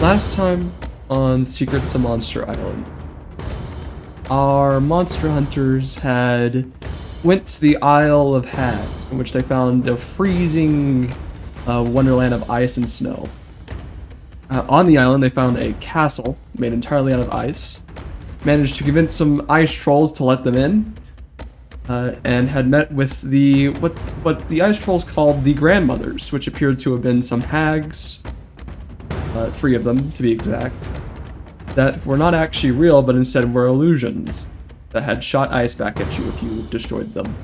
Last time on Secrets of Monster Island, our monster hunters had went to the Isle of Hags, in which they found a freezing wonderland of ice and snow. On the island, they found a castle made entirely out of ice, managed to convince some ice trolls to let them in, and had met with the what the ice trolls called the grandmothers, which appeared to have been some hags, 3 of them to be exact, that were not actually real, but instead were illusions that had shot ice back at you if you destroyed them.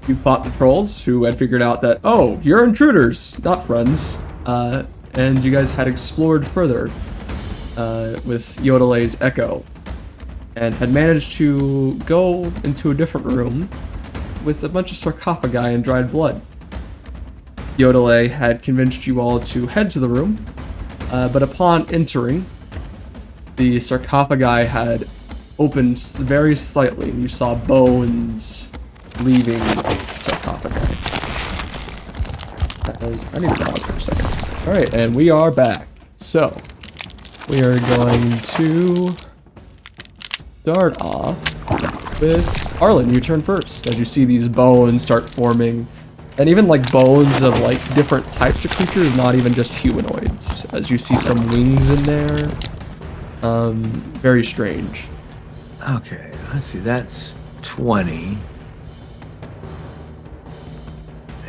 You fought the trolls, who had figured out that, oh, you're intruders, not friends, and you guys had explored further with Yodelei's Echo, and had managed to go into a different room with a bunch of sarcophagi and dried blood. Yodelei had convinced you all to head to the room, but upon entering, the sarcophagi had opened very slightly, and you saw bones leaving the sarcophagi. I need to pause for a second. Alright, and we are back. So, we are going to start off with Arlen. You turn first, as you see these bones start forming. And even like bones of like different types of creatures, not even just humanoids. As you see some wings in there. Very strange. Okay, let's see, that's 20.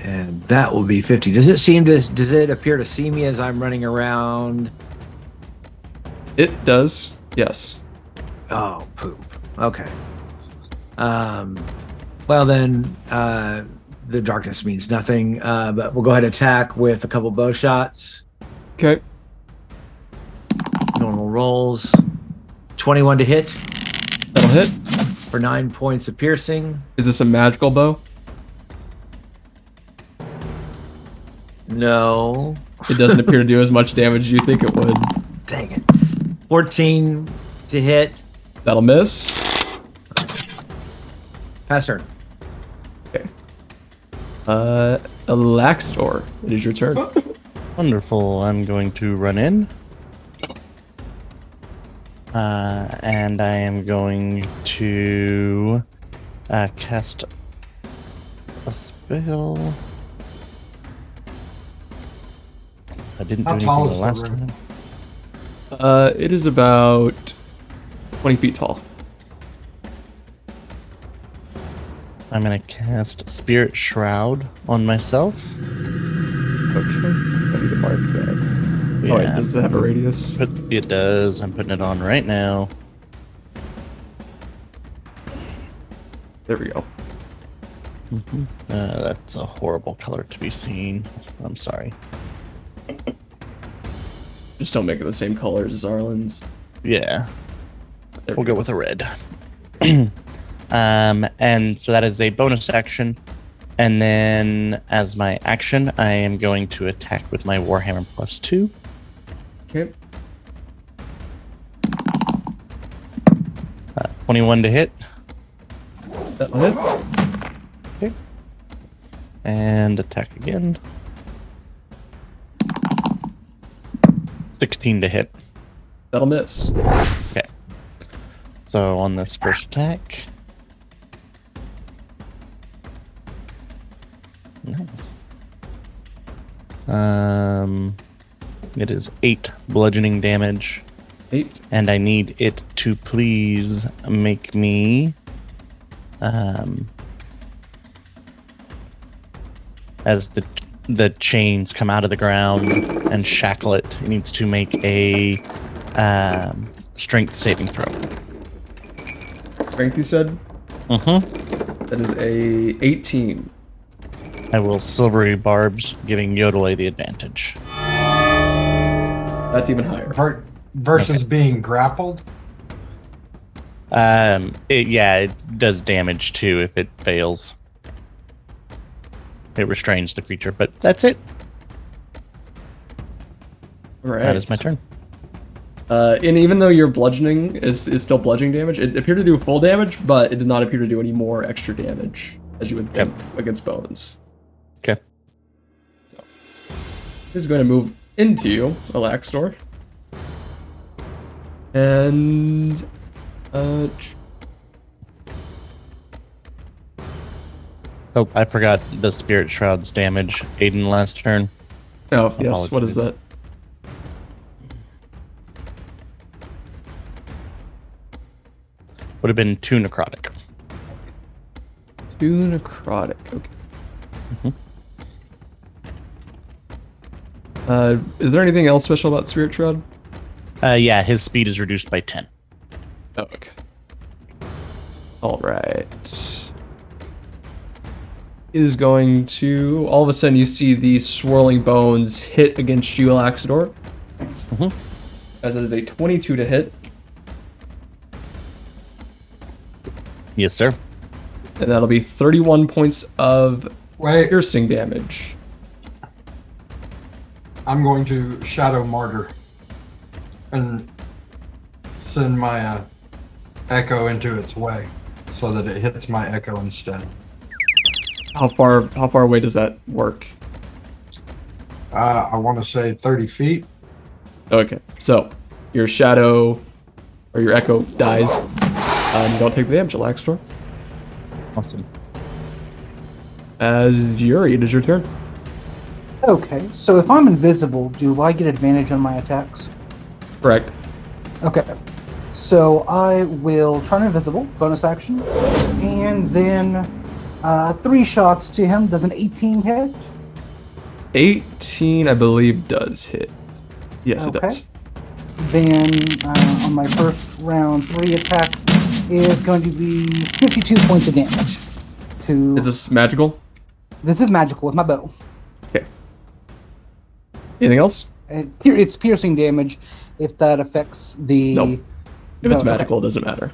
And that will be 50. Does it appear to see me as I'm running around? It does, yes. Oh, poop. Okay. Well then, the darkness means nothing, but we'll go ahead and attack with a couple bow shots. Okay. Normal rolls. 21 to hit. That'll hit. For 9 points of piercing. Is this a magical bow? No. It doesn't appear to do as much damage as you think it would. Dang it. 14 to hit. That'll miss. Pass turn. Okay. Elaxtor, it is your turn. Wonderful. I'm going to run in. And I am going to cast a spell. I didn't do anything the last time. It is about 20 feet tall. I'm going to cast Spirit Shroud on myself. Okay. I need to mark that. Yeah, Oh, wait, does it have a radius? It does. I'm putting it on right now. There we go. That's a horrible color to be seen. I'm sorry. Just don't make it the same colors as Arlen's. Yeah. There We'll we go with a red. And so that is a bonus action. And then as my action, I am going to attack with my Warhammer +2. Okay. 21 to hit. That'll hit. Okay. And attack again. 16 to hit. That'll miss. Okay. So on this first attack. Nice. It is 8 bludgeoning damage. 8. And I need it to please make me as the chains come out of the ground and shackle it, it needs to make a strength saving throw. Strength, you said? That is a 18. I will silvery barbs, giving Yodelei the advantage. That's even higher. Versus being grappled? It does damage too if it fails. It restrains the creature, but that's it. All right. That is my turn. And even though your bludgeoning is still bludgeoning damage, it appeared to do full damage, but it did not appear to do any more extra damage, as you would think, against bones. Okay. So, this is going to move into you, Alaxtor. And Oh, I forgot the Spirit Shroud's damage. Aiden last turn. oh yes, what is that? Would have been 2 necrotic. 2 necrotic. Okay. Is there anything else special about Spirit Shroud? Yeah, his speed is reduced by 10. Oh, okay. All right. Is going to all of a sudden you see these swirling bones hit against you, Alaxidor. As it is a 22 to hit, Yes, sir. and that'll be 31 points of Wait, piercing damage. I'm going to Shadow Martyr and send my echo into its way so that it hits my echo instead. How far away does that work? I want to say 30 feet. Okay, so your shadow or your echo dies. You don't take the damage, Alaxidor. Awesome. As Yuri, it is your turn. Okay, so if I'm invisible, do I get advantage on my attacks? Correct. Okay, so I will turn invisible, bonus action, and then 3 shots to him. Does an 18 hit? 18, I believe, does hit. Yes, Okay. it does. Then on my first round, 3 attacks is going to be 52 points of damage. Is this magical? This is magical with my bow. Okay. Anything else? And it's piercing damage if that affects the... Nope. If it's Okay. magical, it doesn't matter.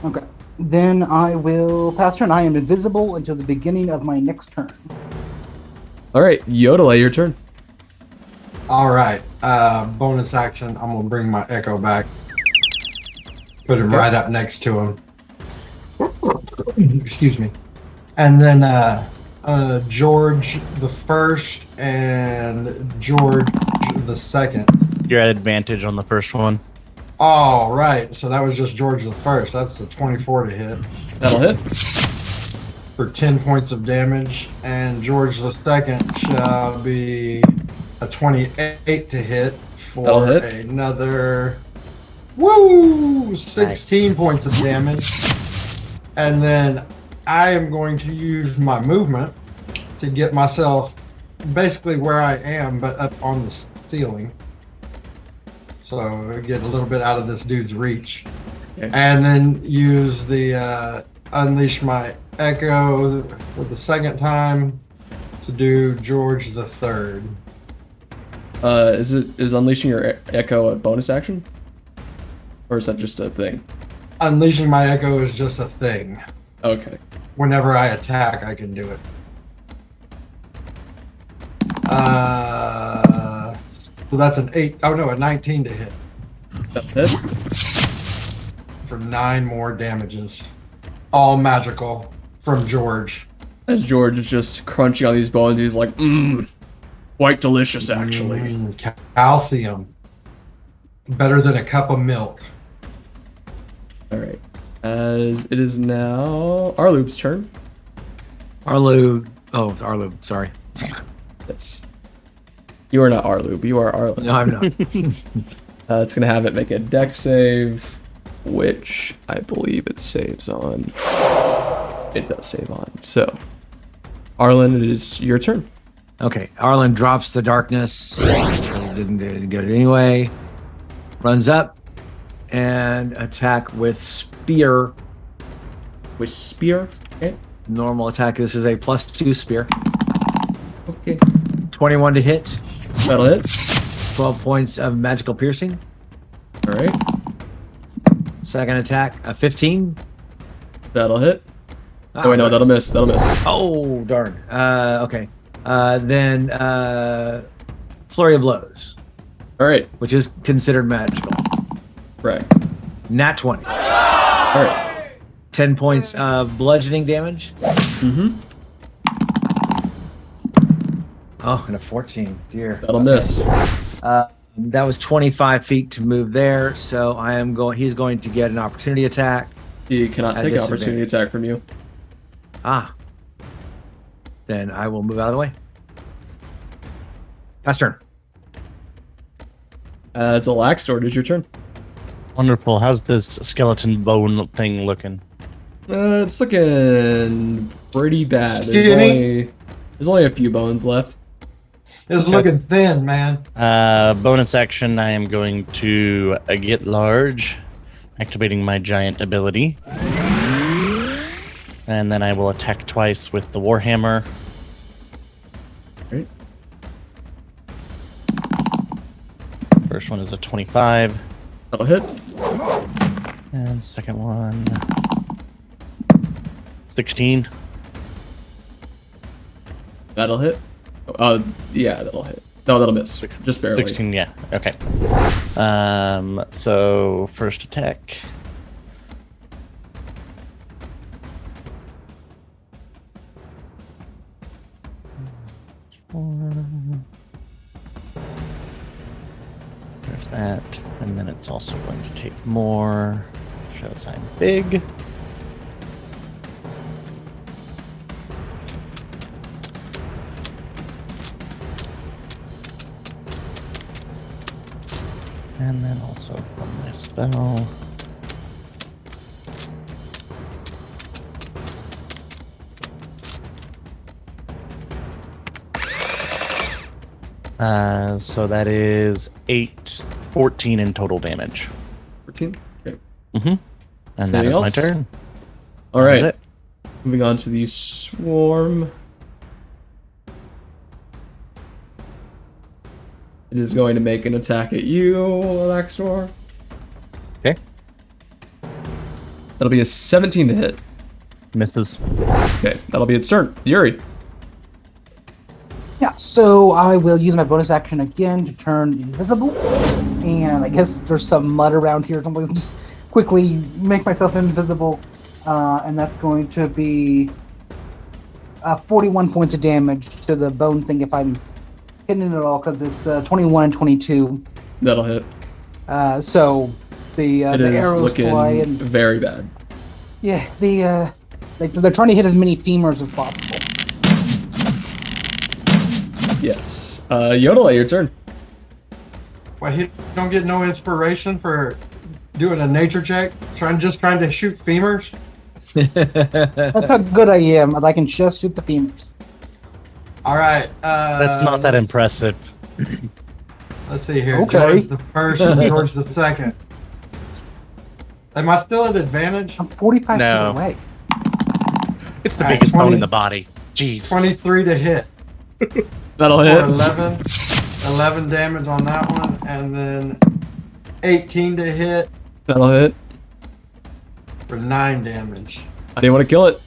Okay. Then I will pass turn. I am invisible until the beginning of my next turn. All right, Yodel, your turn. All right. Bonus action. I'm gonna bring my echo back. Put him right up next to him. Excuse me. And then George the first and George the second. You're at advantage on the first one. All right. So that was just George the first. That's a 24 to hit That'll hit. for 10 points of damage, and George the second shall be a 28 to hit That'll for hit. another 16 points of damage. And then I am going to use my movement to get myself basically where I am, but up on the ceiling. So get a little bit out of this dude's reach. Okay. And then use the unleash my echo for the second to do George the third. Is unleashing your echo a bonus action, or is that just a thing? Unleashing my echo is just a thing. Okay. Whenever I attack, I can do it. So that's an 8. Oh no, a 19 to hit That hit. for 9 more damages. All magical from George. As George is just crunching on these bones, he's like, quite delicious, actually. Calcium. Better than a cup of milk. All right. As it is now Arloop's turn. Arlu. Oh, it's Arlu. Sorry. Yes. You are not Arloop. You are Arlen. No, I'm not. It's gonna have it make a dex save, which I believe it saves on. It does save on. So, Arlen, it is your turn. Okay, Arlen drops the darkness. Didn't get it anyway. Runs up and attack with spear. With spear. Okay. Normal attack. This is a +2 spear. Okay. 21 to hit. That'll hit. 12 points of magical piercing. All right. Second attack, a 15. That'll hit. Oh wait, no, that'll miss. That'll miss. Oh, darn. Okay. Then Flurry of Blows, All right. which is considered magical. Right. Nat 20. All right. 10 points of bludgeoning damage. Mm-hmm. Oh, and a 14. Dear. That'll miss. That was 25 feet to move there, so I am going. He's going to get an opportunity attack. He cannot At take an disadvantage. opportunity attack from you. Ah. Then I will move out of the way. Pass turn. As a Laxdor, it's your turn. Wonderful. How's this skeleton bone thing looking? It's looking pretty bad. Skinny. There's only a few bones left. It's Okay. looking thin, man. Bonus action, I am going to get large, activating my giant ability. And then I will attack twice with the Warhammer. Right. First one is a 25, That'll hit. and second one, 16. That'll hit. Yeah, that'll hit. No, that'll miss. Just barely. 16, yeah, okay. So first attack. There's that, and then it's also going to take more. Shows I'm big. And then also from my spell. So that is 14 in total damage. 14. Okay. Mm-hmm. And that Anything is my else? turn. All That is right. it. Moving on to the swarm. It is going to make an attack at you, Laxdor. Okay. That'll be a 17 to hit. Misses. Okay, that'll be its turn. Yuri. Yeah, so I will use my bonus action again to turn invisible. And I guess there's some mud around here. So I'm going to just quickly make myself invisible. And that's going to be 41 points of damage to the bone thing if I'm hitting it at all, because it's 21 and 22. That'll hit. So the It is arrows looking fly and very bad. yeah, they're trying to hit as many femurs as possible. Yes. Yodel, your turn. Why he don't get no inspiration for doing a nature check? Trying to shoot femurs? That's how good I am. I can just shoot the femurs. All right. That's not that impressive. Let's see here. Okay. George the first and George the second. Am I still at advantage? I'm 45 No. feet away. It's the Alright, biggest bone 20 in the body. Jeez. 23 to hit. That'll For hit. 11 damage on that one, and then 18 to hit That'll hit. for 9 damage. I didn't want to kill it.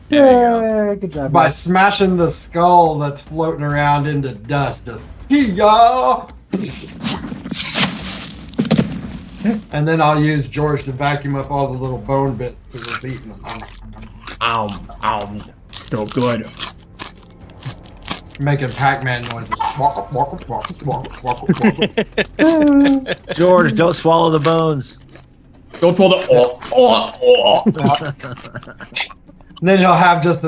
Yeah, good job. By guys. smashing the skull that's floating around into dust. Just, hee-yaw! And then I'll use George to vacuum up all the little bone bits that was eating them. So good. Making Pac-Man noises. Walk, walk, walk, walk, walk, walk. George, don't swallow the bones. Don't pull the. And then he'll have just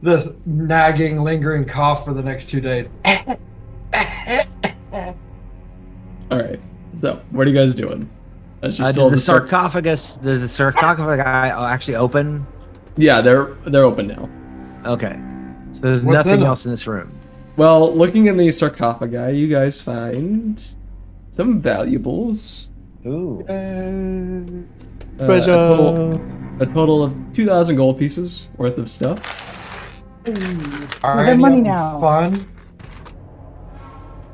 this nagging, lingering cough for the next 2 days. All right. So, what are you guys doing? As you Did still the the sarcophagus? Does the sarcophagus actually open? Yeah, they're open now. Okay. So there's What's in nothing them? else in this room. Well, looking in the sarcophagi, you guys find some valuables. Ooh. A total of 2,000 gold pieces worth of stuff. Are I have any money of them now. fun?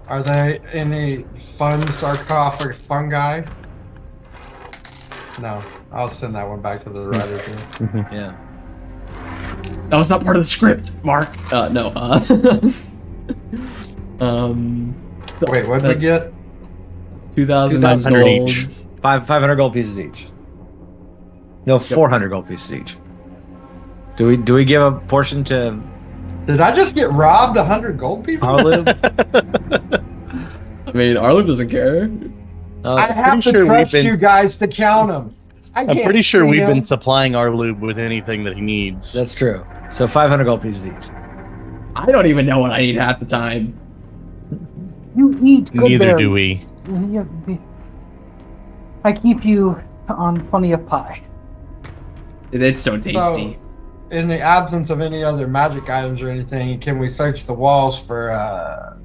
Are they any fun sarcophagus fungi? No. I'll send that one back to the writers. room. Yeah. That was not part of the script, Mark. No. So Wait, what did we that's get? 2,000 2,500 gold. each. 500 gold pieces each. No, 400 gold pieces each. Do we give a portion to Did I just get robbed 100 gold pieces? Arlo? I mean, Arlo doesn't care. I have to pretty sure trust you guys to count them. I'm pretty sure we've been supplying Arlube with anything that he needs. That's true. So 500 gold pieces each. I don't even know what I eat half the time. You eat good Neither do berries. we. Yeah, I keep you on plenty of pie. It's so tasty. In the absence of any other magic items or anything, can we search the walls for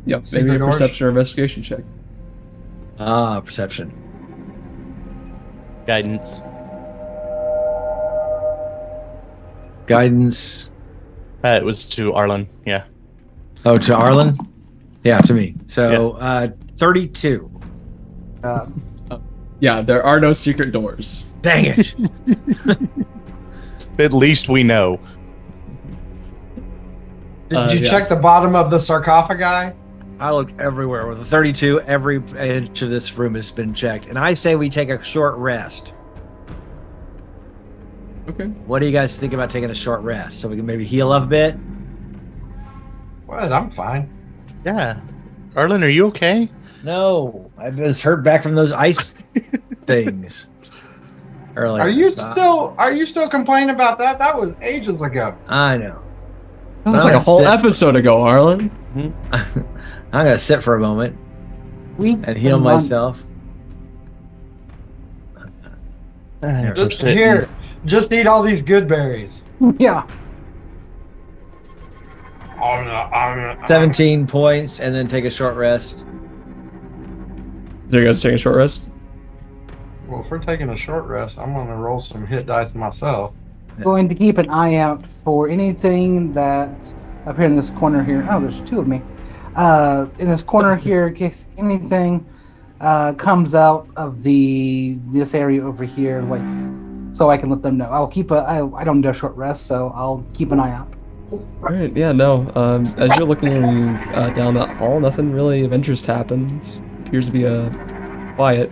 Yep, secret maybe a doors? perception or investigation check. Perception. Guidance. Guidance. It was to Arlen. Yeah. Oh, to Arlen? Yeah, to me. So 32. Yeah, there are no secret doors. Dang it. At least we know. Did you check yes. the bottom of the sarcophagi? I look everywhere. With a 32, every inch of this room has been checked. And I say we take a short rest. Okay. What do you guys think about taking a short rest? So we can maybe heal up a bit? What? I'm fine. Yeah. Arlen, are you okay? No. I just heard back from those ice things earlier. Are you still complaining about that? That was ages ago. I know. That was Well, like a that's whole it. episode ago, Arlen. I'm going to sit for a moment and heal myself. Just eat all these good berries. Yeah. 17 points and then take a short rest. So you guys taking a short rest? Well, if we're taking a short rest, I'm gonna roll some hit dice myself. Going to keep an eye out for anything that up here in this corner here. Oh, there's two of me. In this corner here, in case anything comes out of this area over here, like, so I can let them know. I don't do a short rest, so I'll keep an eye out. Alright, yeah, no. As you're looking down that hall, nothing really of interest happens. Appears to be quiet.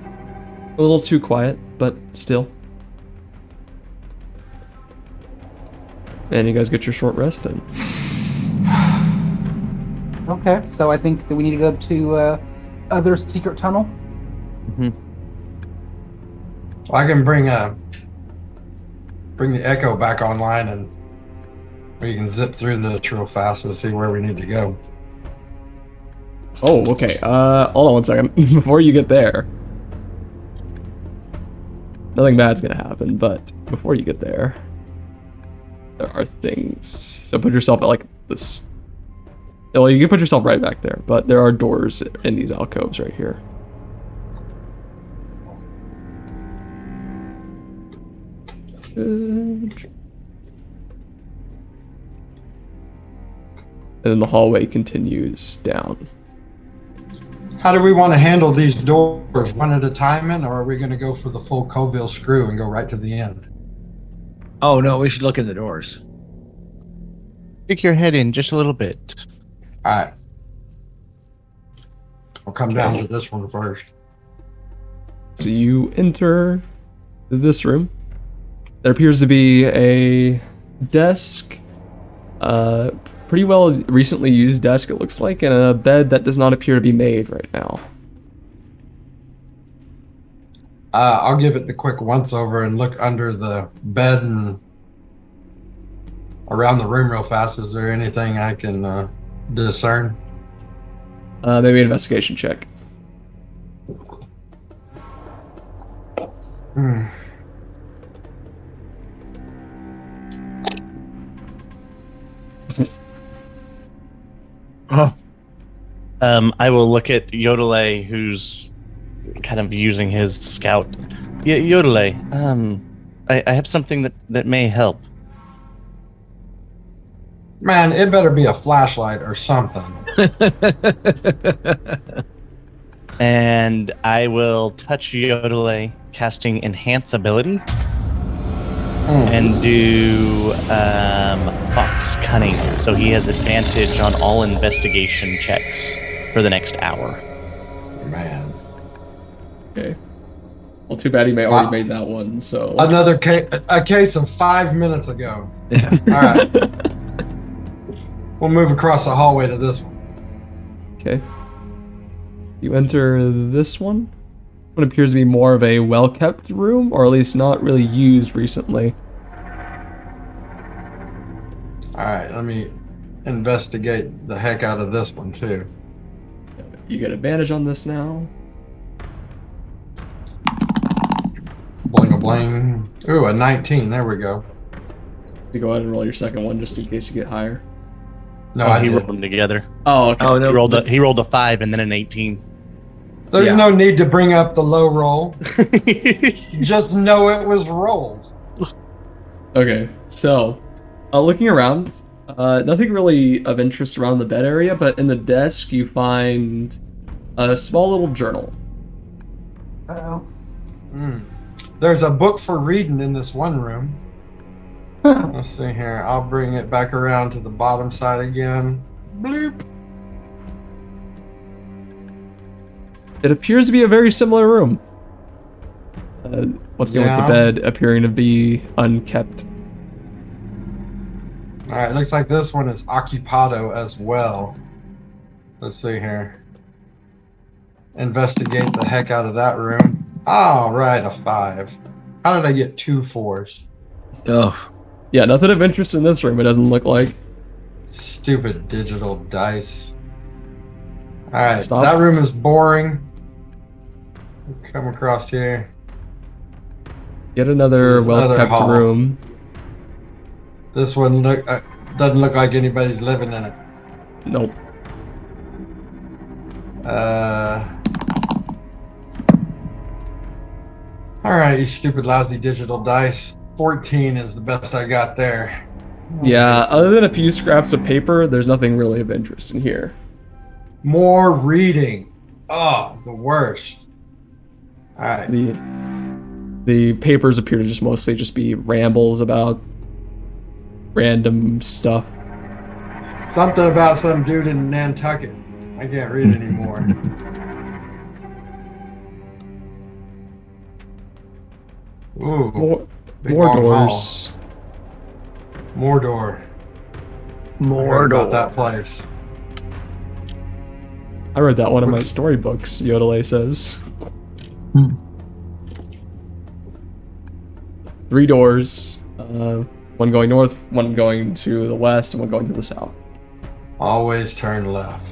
A little too quiet, but still. And you guys get your short rest in. Okay, so I think that we need to go to other secret tunnel. I can bring the echo back online, and we can zip through this real fast and see where we need to go. Oh, okay. Hold on one second. Before you get there. Nothing bad's gonna happen, but before you get there, there are things. So put yourself at like this. Well, you can put yourself right back there, but there are doors in these alcoves right here. And then the hallway continues down. How do we want to handle these doors? One at a time, or are we going to go for the full Coville screw and go right to the end? Oh, no, we should look in the doors. Stick your head in just a little bit. All right. I'll come down to this one first. So you enter this room. There appears to be a desk, pretty well recently used desk it looks like, and a bed that does not appear to be made right now. I'll give it the quick once over and look under the bed and around the room real fast. Is there anything I can discern? Maybe an investigation check. I will look at Yodelay, who's kind of using his scout. Yodelay, I have something that may help. Man, it better be a flashlight or something. And I will touch Yodelay, casting Enhance Ability, and do Fox Cunning, so he has advantage on all investigation checks for the next hour. Man. Okay. Well, too bad he may already made that one, so... Another a case of 5 minutes ago. Yeah. All right. We'll move across the hallway to this one. Okay. You enter this one. What appears to be more of a well-kept room, or at least not really used recently. Alright, let me investigate the heck out of this one too. You get advantage on this now. Bling a bling. Ooh, a 19. There we go. You go ahead and roll your second one just in case you get higher. No, Oh, I he did. rolled them together. Oh, okay. Oh no, He rolled a 5 and then an 18. There's Yeah. no need to bring up the low roll. Just know it was rolled. Okay, so looking around, nothing really of interest around the bed area, but in the desk you find a small little journal. Uh-oh. There's a book for reading in this one room. Let's see here. I'll bring it back around to the bottom side again. Bloop. It appears to be a very similar room. Once again, with Yeah. the bed appearing to be unkept. Alright, looks like this one is occupado as well. Let's see here. Investigate the heck out of that room. Alright, a 5. How did I get 2 4s? Oh, Yeah, nothing of interest in this room, it doesn't look like. Stupid digital dice. Alright, Stop. that room is boring. Come across here. Yet another There's another well-kept hall. room. This one doesn't look like anybody's living in it. Nope. Alright, you stupid lousy digital dice. 14 is the best I got there. Yeah, other than a few scraps of paper, there's nothing really of interest in here. More reading. Oh, the worst. Alright. The papers appear to just mostly just be rambles about random stuff. Something about some dude in Nantucket. I can't read anymore. Ooh, More, big more long doors. Mordor. I heard about that place. I read that one in my storybooks, Yodelay says. 3 doors. One going north, one going to the west, and one going to the south. Always turn left.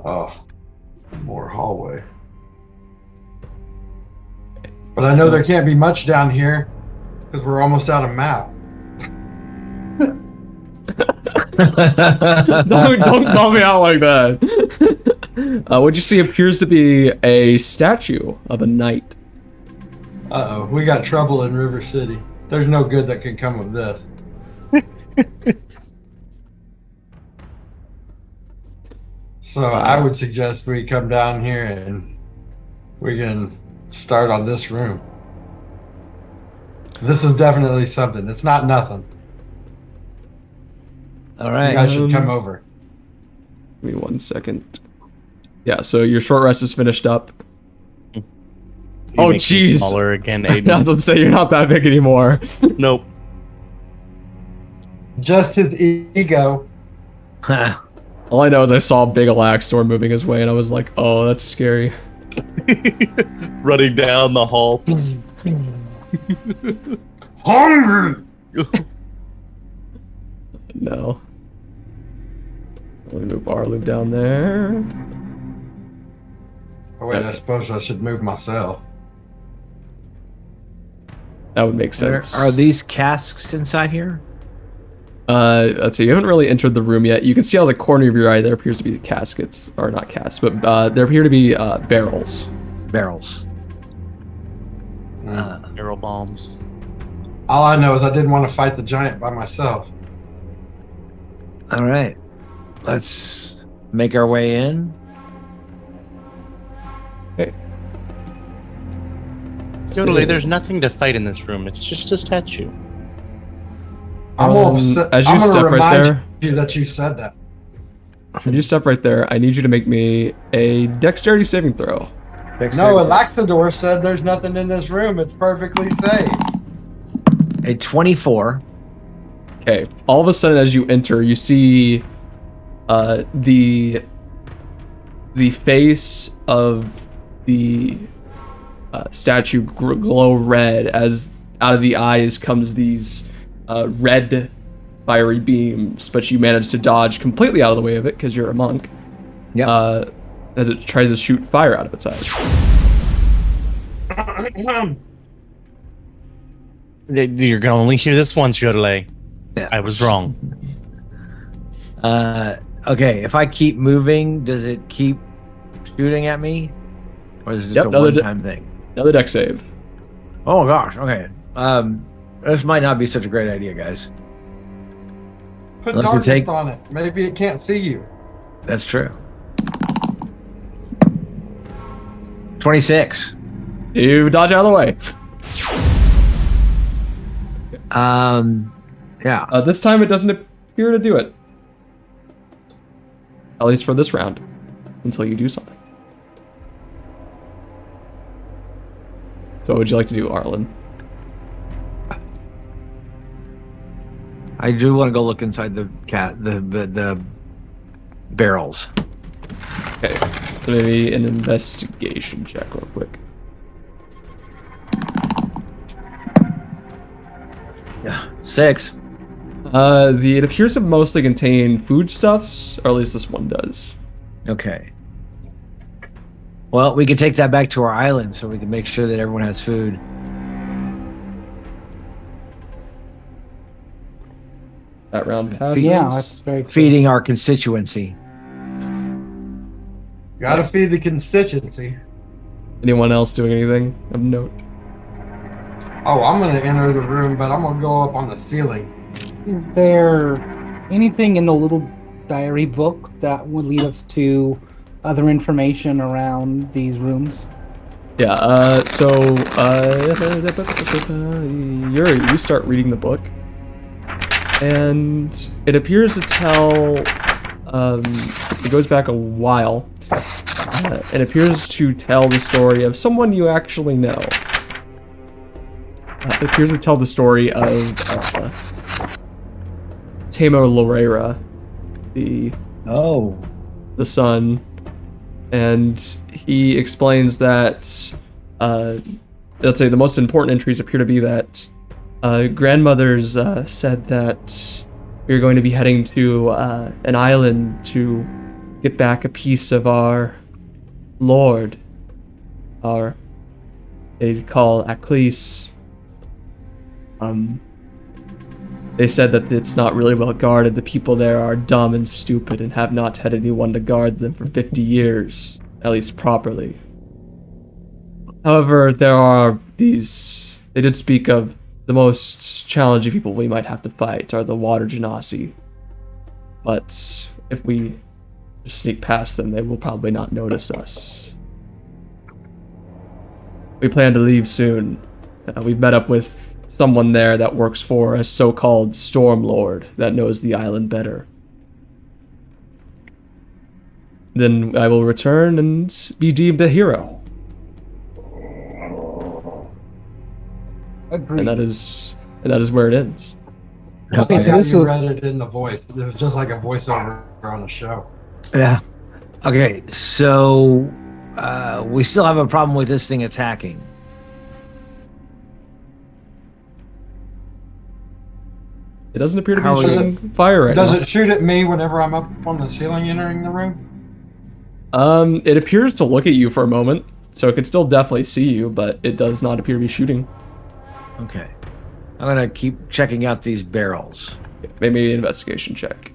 Oh, more hallway. But I know there can't be much down here because we're almost out of map. don't call me out like that. What you see appears to be a statue of a knight. Uh-oh, we got trouble in River City. There's no good that can come of this. So I would suggest we come down here and we can start on this room. This is definitely something. It's not nothing. all You right. guys should come over. Give me 1 second. Yeah, so your short rest is finished up. You Oh, make me jeez. Smaller again, I was Aiden. about to say, you're not that big anymore. Nope. Just his ego. All I know is I saw Big Alaxtor moving his way, and I was like, oh, that's scary. Running down the hall. Hungry! No. Let me move Arlube down there. Oh wait, I suppose I should move myself. That would make sense. Are these casks inside here? Let's see, you haven't really entered the room yet. You can see out of the corner of your eye there appears to be caskets, or not caskets, but there appear to be barrels. Barrels. Arrow bombs. All I know is I didn't want to fight the giant by myself. All right. Let's make our way in. Totally, there's nothing to fight in this room. It's just a statue. I'm upset. As you I'm gonna step right remind there, you that you said that. as you step right there, I need you to make me a dexterity saving throw. No, Elaxador said there's nothing in this room. It's perfectly safe. A 24. Okay. All of a sudden, as you enter, you see the face of the statue glow red as out of the eyes comes these red fiery beams, but you manage to dodge completely out of the way of it because you're a monk. Yeah. As it tries to shoot fire out of its eyes. You're gonna only hear this once, Yodelay. Yeah. I was wrong. Okay, if I keep moving, does it keep shooting at me? Or is it just Yep, a another one-time thing? Another deck save. Oh gosh, okay. This might not be such a great idea, guys. Put Unless we darkness take- on it. Maybe it can't see you. That's true. 26. You dodge out of the way. Yeah. This time it doesn't appear to do it. At least for this round. Until you do something. So what would you like to do, Arlen? I do want to go look inside the barrels. Okay. So maybe an investigation check real quick. Yeah. 6. It appears to mostly contain foodstuffs, or at least this one does. Okay. Well, we can take that back to our island so we can make sure that everyone has food. That round passes. Yeah, that's very cool. Feeding our constituency. Gotta feed the constituency. Anyone else doing anything of note? Oh, I'm gonna enter the room, but I'm gonna go up on the ceiling. Is there anything in the little diary book that would lead us to other information around these rooms? Yeah, Yuri, you start reading the book. And it appears to tell, it goes back a while. It appears to tell the story of someone you actually know. It appears to tell the story of Tamo Lorera, the son, and he explains that, let's say the most important entries appear to be that grandmothers said that we were going to be heading to an island to get back a piece of our lord, they call Aklis. They said that it's not really well guarded. The people there are dumb and stupid and have not had anyone to guard them for 50 years, at least properly. However, there are these... They did speak of the most challenging people we might have to fight are the water genasi. But if we just sneak past them, they will probably not notice us. We plan to leave soon. We've met up with someone there that works for a so-called Storm Lord that knows the island better. Then I will return and be deemed a hero. Agreed. And that is where it ends. Okay, Like so how this you is read it in the voice. It was just like a voiceover on a show. Yeah. Okay, so we still have a problem with this thing attacking. It doesn't appear to How be is shooting fire right Does now. it shoot at me whenever I'm up on the ceiling entering the room? It appears to look at you for a moment, so it could still definitely see you, but it does not appear to be shooting. Okay. I'm gonna keep checking out these barrels. Maybe an investigation check.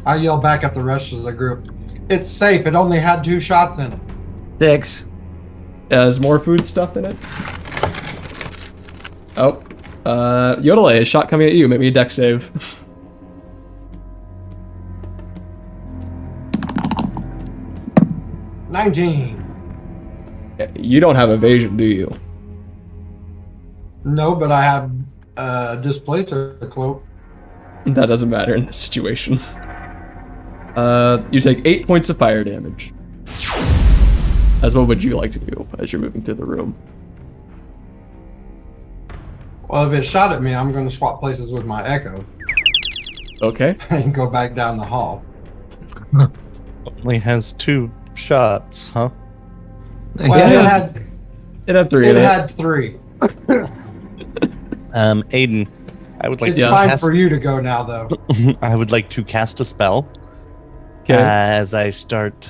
I yell back at the rest of the group. It's safe. It only had 2 shots in it. 6. Has more food stuff in it. Oh, Yodelay, a shot coming at you. Maybe a deck save. $19. You don't have evasion, do you? No, but I have displacer cloak. That doesn't matter in this situation. You take 8 points of fire damage. As what would you like to do as you're moving through the room? Well, if it shot at me, I'm going to swap places with my Echo Okay. and go back down the hall. Only has 2 shots, huh? Well, Yeah. It had 3 it in it. had 3. Aiden, I would like It's to fine cast. for you to go now, though. I would like to cast a spell. Okay. As I start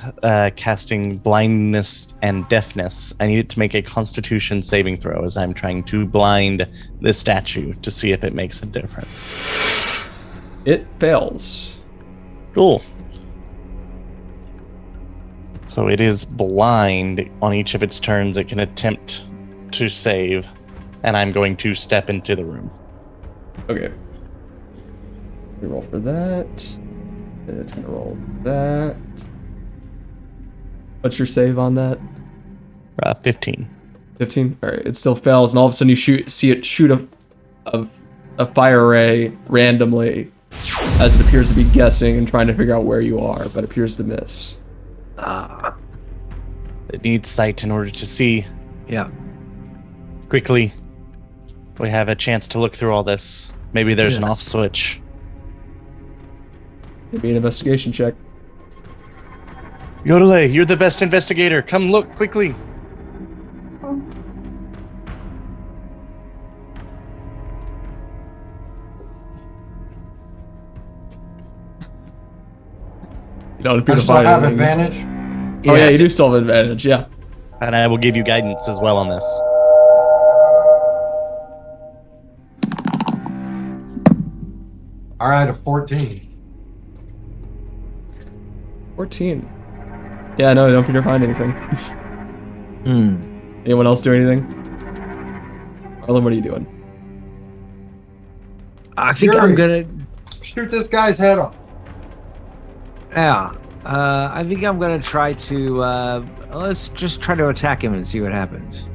casting blindness and deafness, I need it to make a Constitution saving throw as I'm trying to blind this statue to see if it makes a difference. It fails. Cool. So it is blind on each of its turns. It can attempt to save, and I'm going to step into the room. Okay. We roll for that. And it's gonna roll that. What's your save on that? 15. 15. All right. It still fails, and all of a sudden you see it shoot a fire ray randomly, as it appears to be guessing and trying to figure out where you are, but appears to miss. It needs sight in order to see. Yeah. Quickly, we have a chance to look through all this. Maybe there's an Yes. off switch. Maybe an investigation check. Yodelay, you're the best investigator. Come look quickly. You don't appear I to still find have anything. advantage. Oh yeah, you Yes. do still have advantage. Yeah. And I will give you guidance as well on this. All right, a 14. 14. Yeah, no, you don't appear to find anything. Anyone else do anything? Arlen, what are you doing? I think Fury. I'm gonna. Shoot this guy's head off. Yeah. I think I'm gonna try to. Let's just try to attack him and see what happens.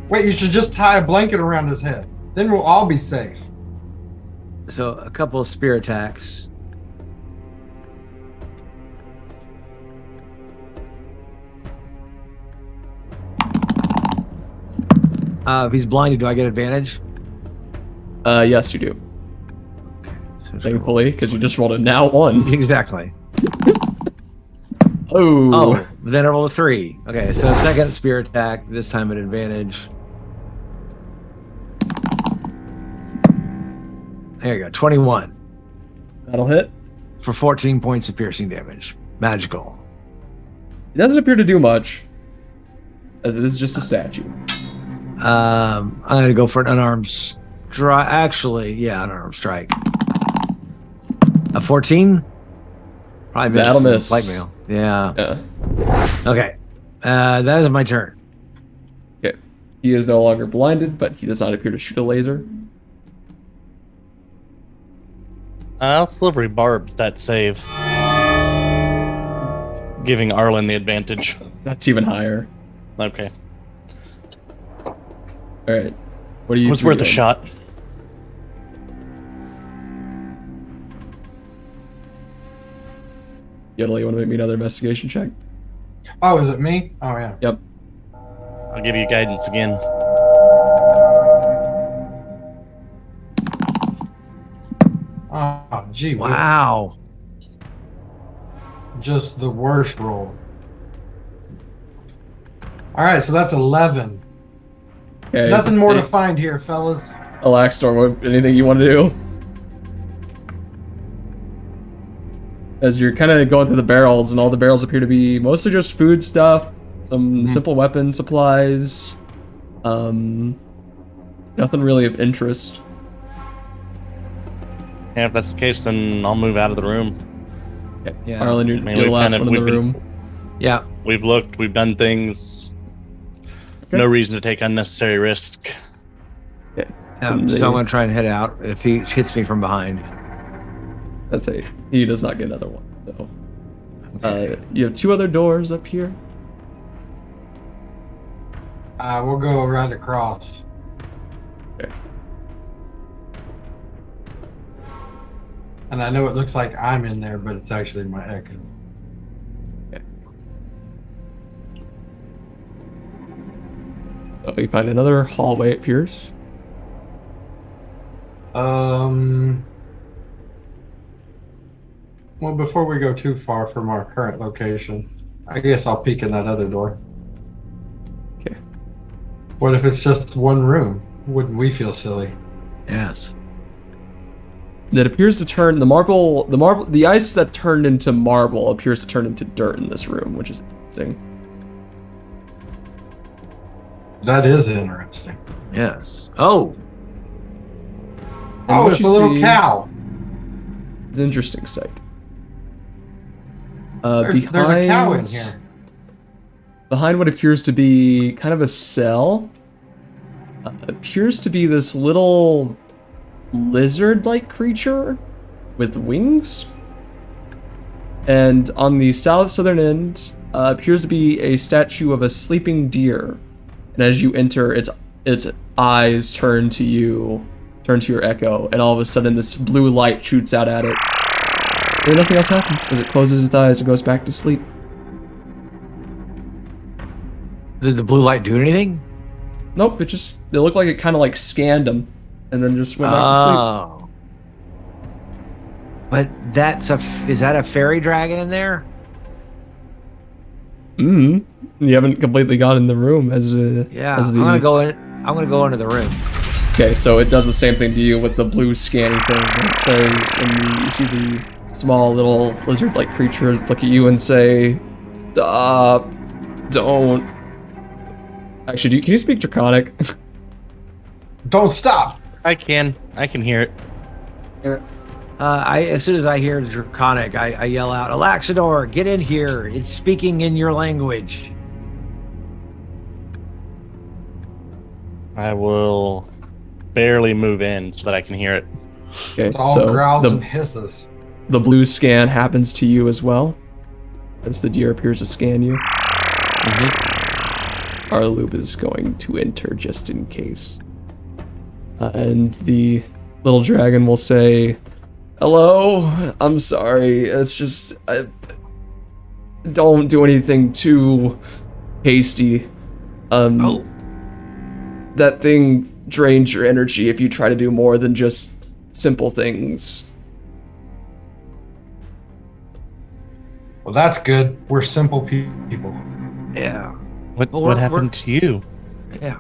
Wait, you should just tie a blanket around his head. Then we'll all be safe. So a couple of spear attacks. If he's blinded, do I get advantage? Yes, you do. So Thankfully, because you just rolled a now 1. Exactly. Oh. Oh, then I roll a 3. Okay, so second spear attack, this time at advantage. There you go, 21 That'll hit. for 14 points of piercing damage. Magical. It doesn't appear to do much, as it is just a statue. I'm gonna go for an unarmed strike. Actually, yeah, unarmed strike. A 14. Probably miss. That'll miss. Light mail. Yeah. Yeah. Okay. That is my turn. Okay. He is no longer blinded, but he does not appear to shoot a laser. I'll Slivery Barb that save. Giving Arlen the advantage. That's even higher. Okay. All right. What do you? It was three worth a doing? shot. Yodel, you want to make me another investigation check? Oh, is it me? Oh, yeah. Yep. I'll give you guidance again. Oh, gee. Wow. Just the worst roll. All right, so that's 11. Okay. Nothing more to Hey, find here, fellas. Alaxtor, anything you want to do? As you're kind of going through the barrels, and all the barrels appear to be mostly just food stuff, some simple weapon supplies, nothing really of interest. Yeah, if that's the case, then I'll move out of the room. Okay. Yeah. Arlen, you're, I mean, you're the we've last kind of- one in the we've been- room. Yeah. We've looked, we've done things. Okay. No reason to take unnecessary risk. Okay. So And I'm gonna try and head out if he hits me from behind. That's a he does not get another one. So, you have 2 other doors up here. We'll go right across. Okay. And I know it looks like I'm in there, but it's actually my Echo. You find another hallway, it appears. Well, before we go too far from our current location, I guess I'll peek in that other door. Okay. What if it's just one room? Wouldn't we feel silly? Yes. That appears to turn the ice that turned into marble appears to turn into dirt in this room, which is interesting. That is interesting. Yes. Oh, And Oh, what it's you a little see cow. is an interesting sight. There's a cow in here. Behind what appears to be kind of a cell, appears to be this little lizard-like creature with wings. And on the southern end appears to be a statue of a sleeping deer. And as you enter, its eyes turn to your echo, and all of a sudden this blue light shoots out at it. And nothing else happens. As it closes its eyes, it goes back to sleep. did the blue light do anything? Nope, it looked like it kind of like scanned him, and then just went back to sleep. Oh. But is that a fairy dragon in there? You haven't completely got in the room as Yeah. as I'm gonna go in. I'm gonna go into the room. Okay, so it does the same thing to you with the blue scanning thing. It says, and you see the small little lizard-like creature look at you and say, "Stop! Don't." Actually, can you speak Draconic? Don't stop. I can hear it. As soon as I hear Draconic, I yell out, "Alaxador, get in here! It's speaking in your language." I will barely move in so that I can hear it. Okay, It's all so growls and hisses. the blue scan happens to you as well, as the deer appears to scan you. Our loop is going to enter just in case. And the little dragon will say, "Hello, I'm sorry. It's just, don't do anything too hasty. Oh. That thing drains your energy if you try to do more than just simple things." Well, that's good. We're simple people. Yeah. What Well, what we're- happened to you? Yeah.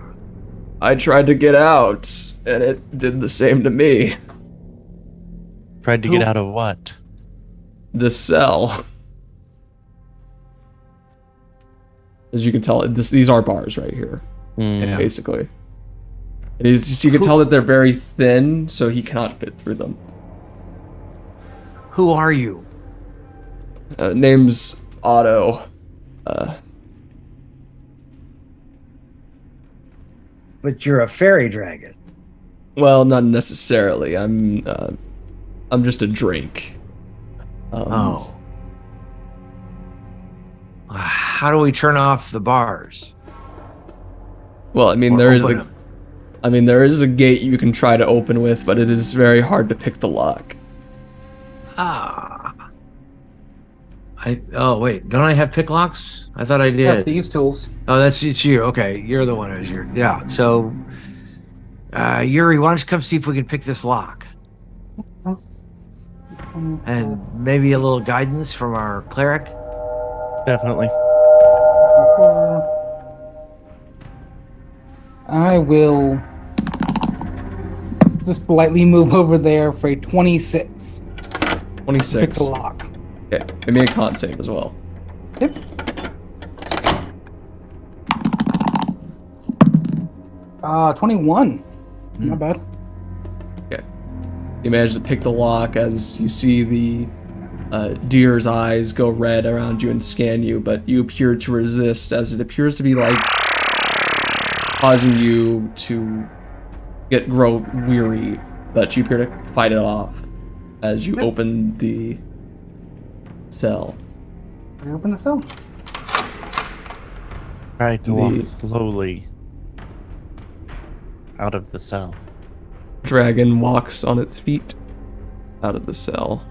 I tried to get out, and it did the same to me. Tried to get out of what? The cell. As you can tell, these are bars right here, Yeah. basically. And you can tell that they're very thin, so he cannot fit through them. Who are you? Name's Otto. But you're a fairy dragon. Well, not necessarily. I'm just a drink. Oh. How do we turn off the bars? Well, I mean, Or there is open them? there is a gate you can try to open with, but it is very hard to pick the lock. Oh wait, don't I have pick locks? I thought I Yeah, did. these tools. Oh, it's you. Okay, you're the one who's here. Yeah. So, Yuri, why don't you come see if we can pick this lock? And maybe a little guidance from our cleric. Definitely. I will just politely move over there for a 26. 26. Pick the lock. Okay, give me a con save as well. Yep. 21. Not bad. You manage to pick the lock as you see the deer's eyes go red around you and scan you, but you appear to resist as it appears to be like causing you to grow weary, but you appear to fight it off as you open the cell. I open the cell. Try to walk The- slowly out of the cell. Dragon walks on its feet out of the cell.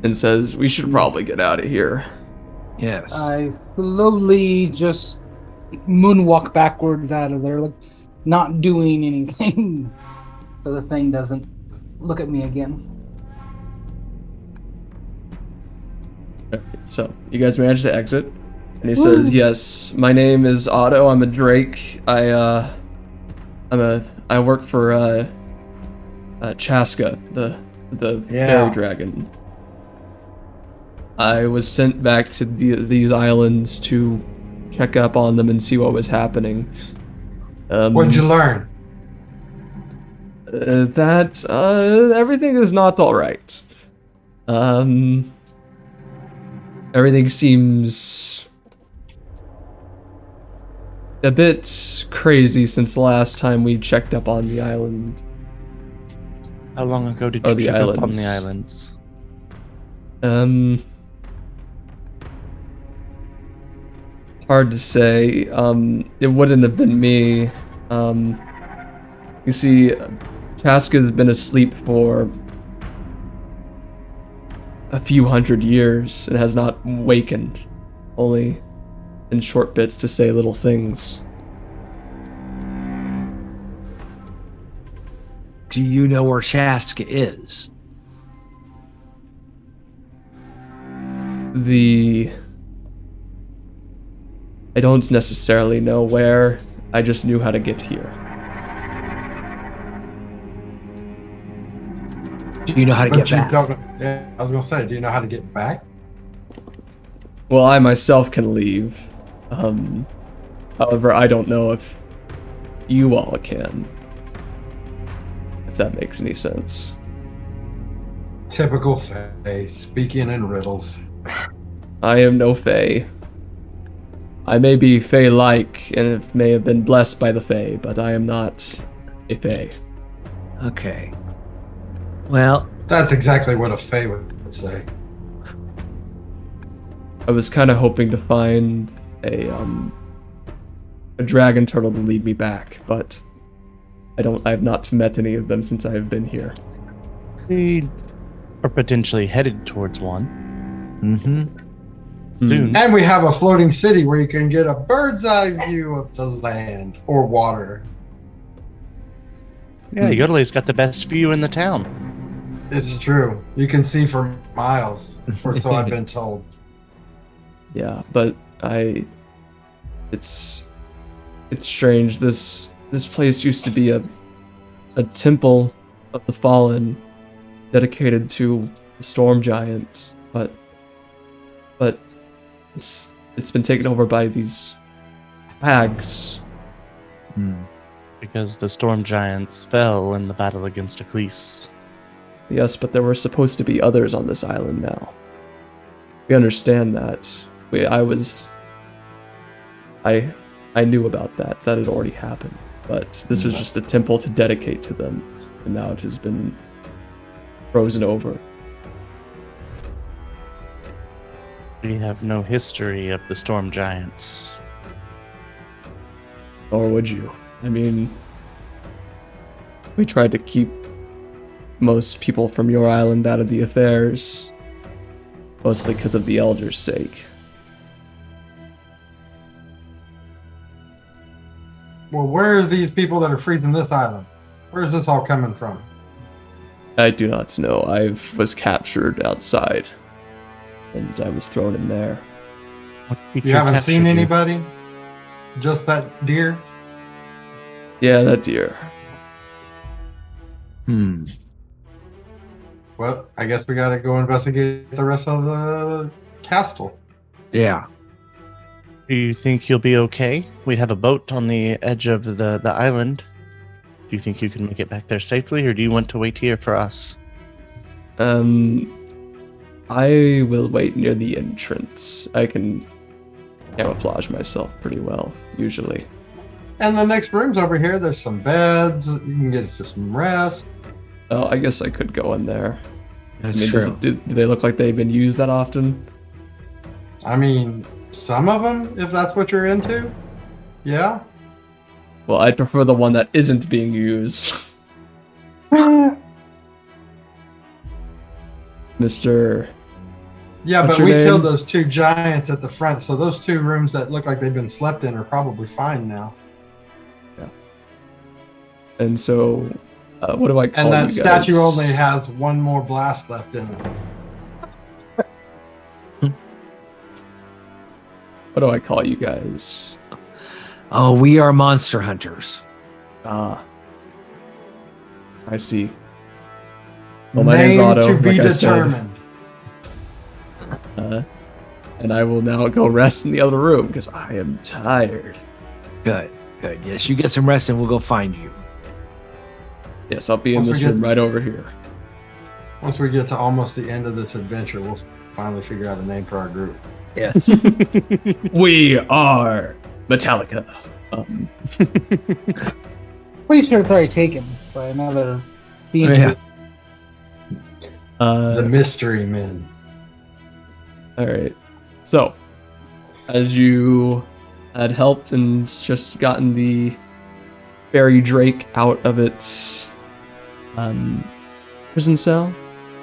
and says, "We should probably get out of here." Yes. I slowly just moonwalk backwards out of there, like not doing anything, so the thing doesn't look at me again. So you guys managed to exit, and he says, "Yes, my name is Otto. I'm a Drake. I work for Chaska, the fairy dragon. I was sent back to these islands to check up on them and see what was happening. What'd you learn? That everything is not all right. Everything seems a bit crazy since the last time we checked up on the island. How long ago did Oh, you the check up on islands. the islands? Hard to say. It wouldn't have been me. You see, Chaska's been asleep for a few hundred years and has not wakened, only in short bits to say little things. Do you know where Chaska is? I don't necessarily know where, I just knew how to get here. Do you know how to But get you back? don't. Yeah, I was gonna say, do you know how to get back? Well, I myself can leave. However, I don't know if you all can. If that makes any sense. Typical Fae, speaking in riddles. I am no Fae. I may be Fae-like and may have been blessed by the Fae, but I am not a Fae. Okay. Well, That's exactly what a Fae would say. I was kind of hoping to find a dragon turtle to lead me back, but I have not met any of them since I have been here. We are potentially headed towards one soon. And we have a floating city where you can get a bird's eye view of the land or water. Yeah, Yodelay's got the best view in the town. It's true. You can see for miles, or so I've been told. Yeah, but it's strange. This place used to be a temple of the fallen, dedicated to the storm giants, but it's been taken over by these hags. Because the storm giants fell in the battle against Eccles. Yes, but there were supposed to be others on this island now. We understand that. I knew about that. That had already happened. But this was just a temple to dedicate to them, and now it has been frozen over. We have no history of the storm giants. Or would you? I mean, we tried to keep most people from your island out of the affairs, mostly because of the elders' sake. Well, where are these people that are freezing this island? Where is this all coming from? I do not know. I was captured outside, and I was thrown in there. What creature You haven't captured seen you? anybody? Just that deer? Yeah, that deer. Well, I guess we gotta go investigate the rest of the castle. yeah. Do you think you'll be okay? We have a boat on the edge of the island. Do you think you can make it back there safely, or do you want to wait here for us? I will wait near the entrance. I can camouflage myself pretty well, usually. And the next room's over here. There's some beds. You can get some rest. Oh, I guess I could go in there. That's I mean, true. do they look like they've been used that often? I mean, some of them, if that's what you're into. Yeah. Well, I'd prefer the one that isn't being used. Mr. Yeah, What's but your we name? killed those 2 giants at the front, so those 2 rooms that look like they've been slept in are probably fine now. And so, what do I call And that you guys? statue only has 1 more blast left in it. What do I call you guys? Oh, we are monster hunters. Ah, I see. Well, my Name name's Otto, to be like I said. determined. And I will now go rest in the other room because I am tired. Good, good. Yes, you get some rest and we'll go find you. Yes, I'll be in Once we this get- room right over here. Once we get to almost the end of this adventure, we'll finally figure out a name for our group. Yes. We are Metallica. Pretty sure it's already taken by another being. Yeah. The Mystery Men. All right. So, as you had helped and just gotten the fairy drake out of its prison cell,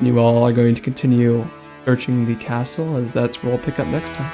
you all are going to continue searching the castle, as that's where we'll pick up next time.